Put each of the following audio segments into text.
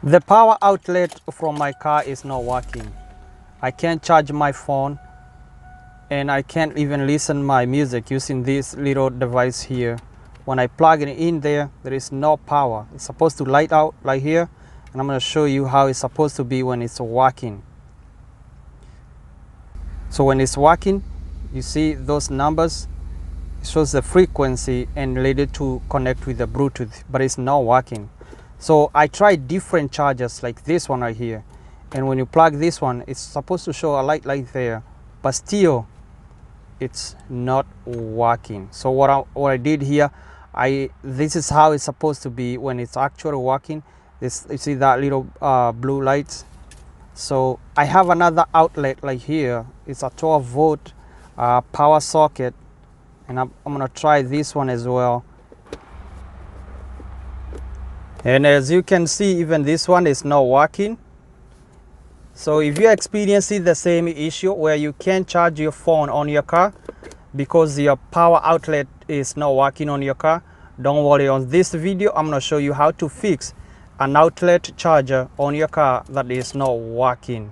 The power outlet from my car is not working. I can't charge my phone and I can't even listen my music using this little device here. When I plug it in there is no power. It's supposed to light out like here, and I'm going to show you how it's supposed to be when it's working. So when it's working, you see those numbers, it shows the frequency and related to connect with the Bluetooth, but it's not working. So I tried different chargers like this one right here, and when you plug this one, it's supposed to show a light there, but still it's not working. So what I did here, this is how it's supposed to be when it's actually working. This, you see that little blue lights. So I have another outlet like here. It's a 12-volt power socket, and I'm gonna try this one as well. And as you can see, even this one is not working. So if you're experiencing the same issue where you can't charge your phone on your car because your power outlet is not working on your car, don't worry. On this video, I'm going to show you how to fix an outlet charger on your car that is not working.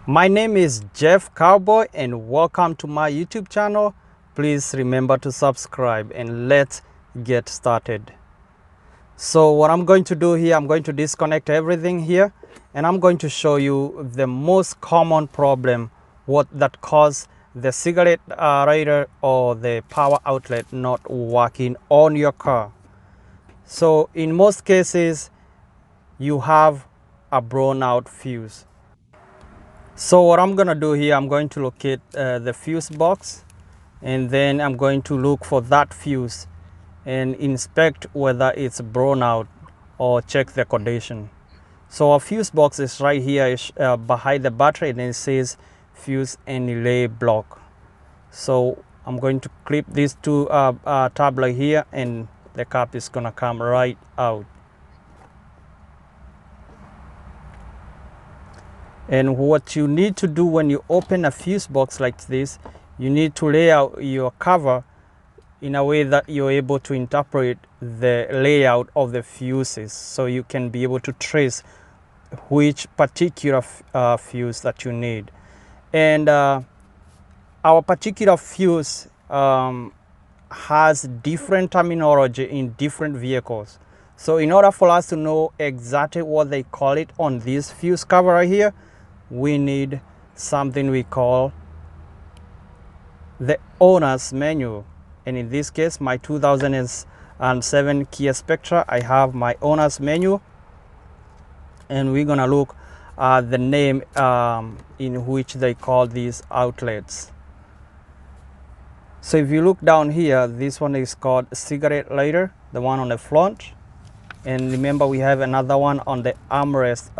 My name is Jeff Carbuoy and welcome to my YouTube channel. Please remember to subscribe and let's get started. So what I'm going to do here, I'm going to disconnect everything here, and I'm going to show you the most common problem that cause the cigarette lighter or the power outlet not working on your car. So in most cases, you have a blown out fuse. So what I'm going to do here, I'm going to locate the fuse box, and then I'm going to look for that fuse and inspect whether it's blown out or check the condition. So our fuse box is right here behind the battery, and it says fuse and relay block. So I'm going to clip these two tab right here, and the cap is gonna come right out. And what you need to do when you open a fuse box like this, you need to lay out your cover in a way that you're able to interpret the layout of the fuses, so you can be able to trace which particular fuse that you need. And our particular fuse has different terminology in different vehicles. So in order for us to know exactly what they call it on this fuse cover right here, we need something we call the owner's manual. And in this case, my 2007 Kia Spectra, I have my owner's manual, and we're gonna look at the name in which they call these outlets. So if you look down here, this one is called cigarette lighter, the one on the front. And remember, we have another one on the armrest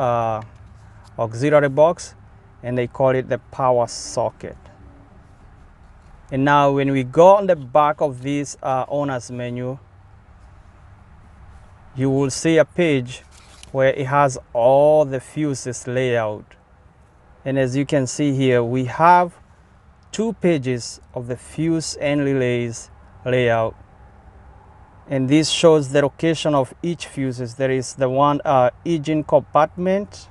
auxiliary box, and they call it the power socket. And now when we go on the back of this owner's menu, you will see a page where it has all the fuses layout. And as you can see here, we have 2 pages of the fuse and relays layout. And this shows the location of each fuses. There is the one engine compartment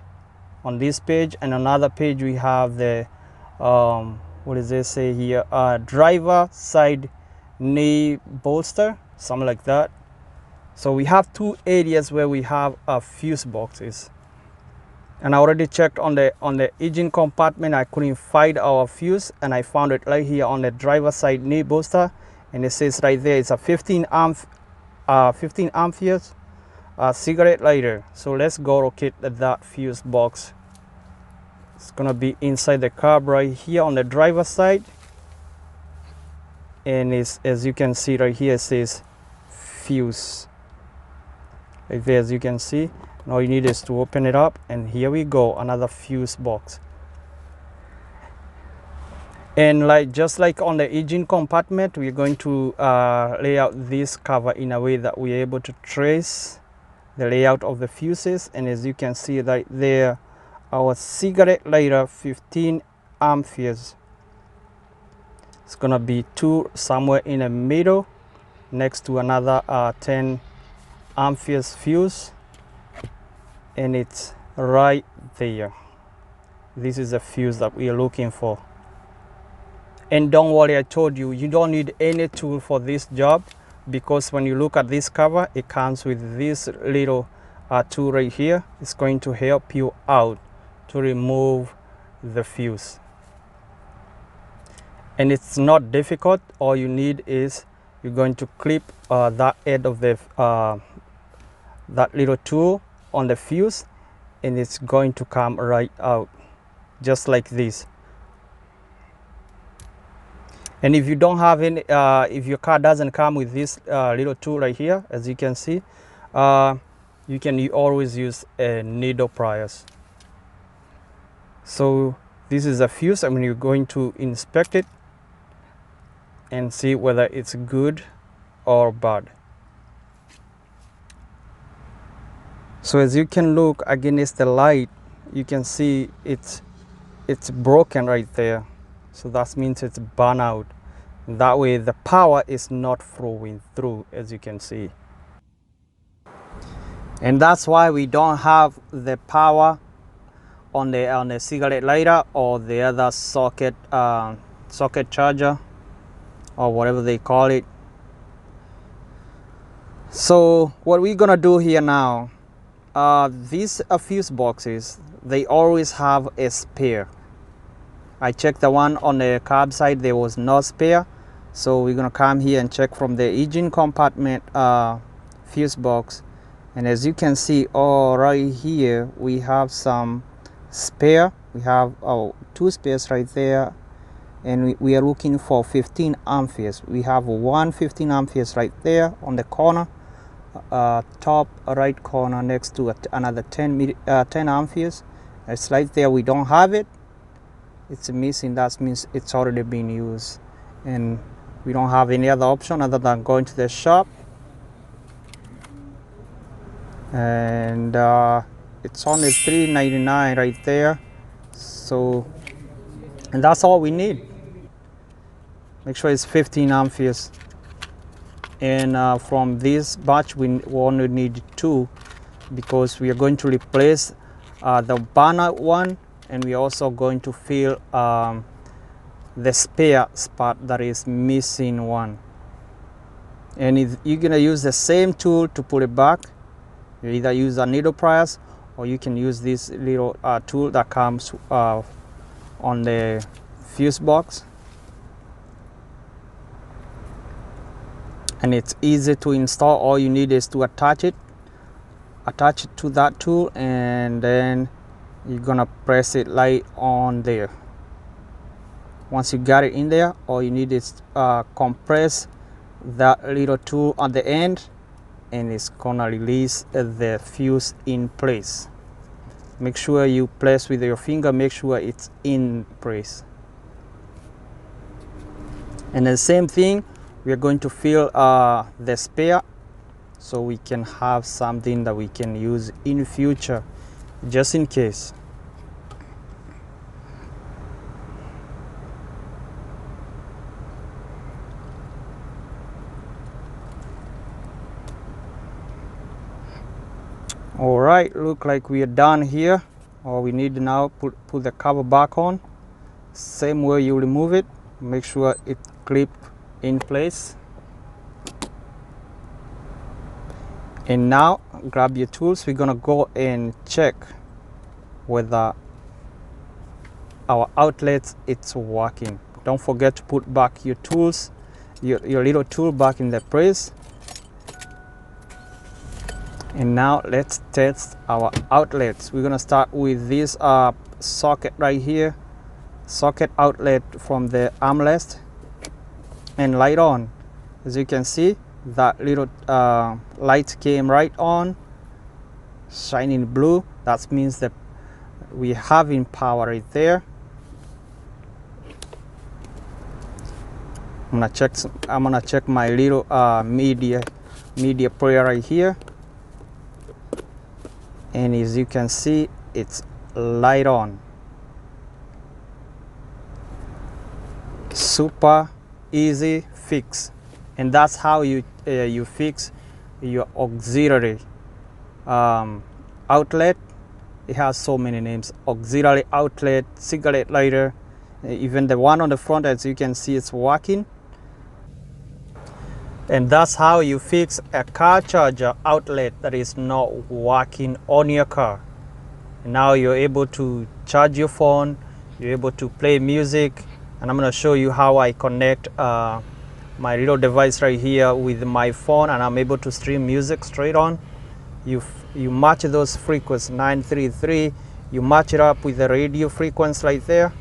on this page, and another page we have the what does it say here, driver side knee bolster, something like that. So we have 2 areas where we have fuse boxes, and I already checked on the engine compartment. I couldn't find our fuse, and I found it right here on the driver side knee bolster, and it says right there it's a 15 amperes cigarette lighter. So let's go locate that fuse box. It's gonna be inside the cab right here on the driver's side, and it's, as you can see right here, it says fuse right there, as you can see. And all you need is to open it up, and here we go, another fuse box. And just like on the engine compartment, we're going to lay out this cover in a way that we're able to trace the layout of the fuses. And as you can see right there, our cigarette lighter 15 amperes, it's gonna be 2 somewhere in the middle next to another 10 amperes fuse. and it's right there. This is the fuse that we are looking for. And don't worry, I told you, you don't need any tool for this job, because when you look at this cover, it comes with this little tool right here. It's going to help you out to remove the fuse. And it's not difficult. All you need is you're going to clip that end of the that little tool on the fuse, and it's going to come right out just like this. And if you don't have any, if your car doesn't come with this little tool right here, as you can see, you can always use a needle pliers. So this is a fuse. I mean, you're going to inspect it and see whether it's good or bad. So as you can look against the light, you can see it's broken right there. So that means it's burnt out. That way the power is not flowing through, as you can see. And that's why we don't have the power on the cigarette lighter or the other socket charger or whatever they call it. So what we're gonna do here now, these fuse boxes, they always have a spare. I checked the one on the cab side, there was no spare. So we're gonna come here and check from the engine compartment fuse box. And as you can see, right here, we have some spare. We have 2 spares right there. And we are looking for 15 amperes. We have 15 amperes right there on the corner, top right corner next to another 10 amperes. It's right there. We don't have it. It's missing. That means it's already been used. And we don't have any other option other than going to the shop. And it's only $3.99 right there. So, and that's all we need. Make sure it's 15 amperes. And from this batch, we only need 2, because we are going to replace the burnout one, and we're also going to fill the spare spot that is missing one. And if you're gonna use the same tool to put it back, you either use a needle pliers, or you can use this little tool that comes on the fuse box. And it's easy to install. All you need is to attach it to that tool, and then you're gonna press it right on there. Once you got it in there, all you need is compress that little tool on the end, and it's gonna release the fuse in place. Make sure you place with your finger, make sure it's in place. And the same thing, we are going to fill the spare, so we can have something that we can use in future, just in case. All right, look like we are done here. All we need now, put the cover back on. Same way you remove it, make sure it clip in place. And now grab your tools. We're gonna go and check whether our outlets it's working. Don't forget to put back your tools, your little tool back in the place. And now let's test our outlets. We're gonna start with this socket right here, socket outlet from the armrest, and light on. As you can see, that little light came right on, shining blue. That means that we having power right there. I'm gonna check my little media player right here. And as you can see, it's light on. Super easy fix. And that's how you fix your auxiliary outlet. It has so many names: auxiliary outlet, cigarette lighter, even the one on the front, as you can see, it's working. And that's how you fix a car charger outlet that is not working on your car. Now you're able to charge your phone, you're able to play music, and I'm going to show you how I connect my little device right here with my phone, and I'm able to stream music straight on. You match those frequencies, 933, you match it up with the radio frequency right there,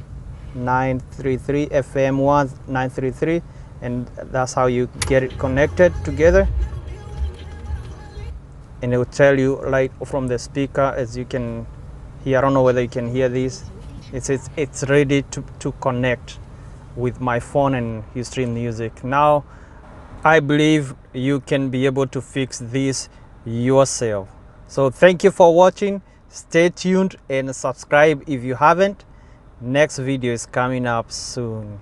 933 FM 1 933, and that's how you get it connected together. And it will tell you right from the speaker, as you can hear. I don't know whether you can hear this. It's ready to connect with my phone, and you stream music. Now I believe you can be able to fix this yourself. So thank you for watching. Stay tuned and subscribe if you haven't. Next video is coming up soon.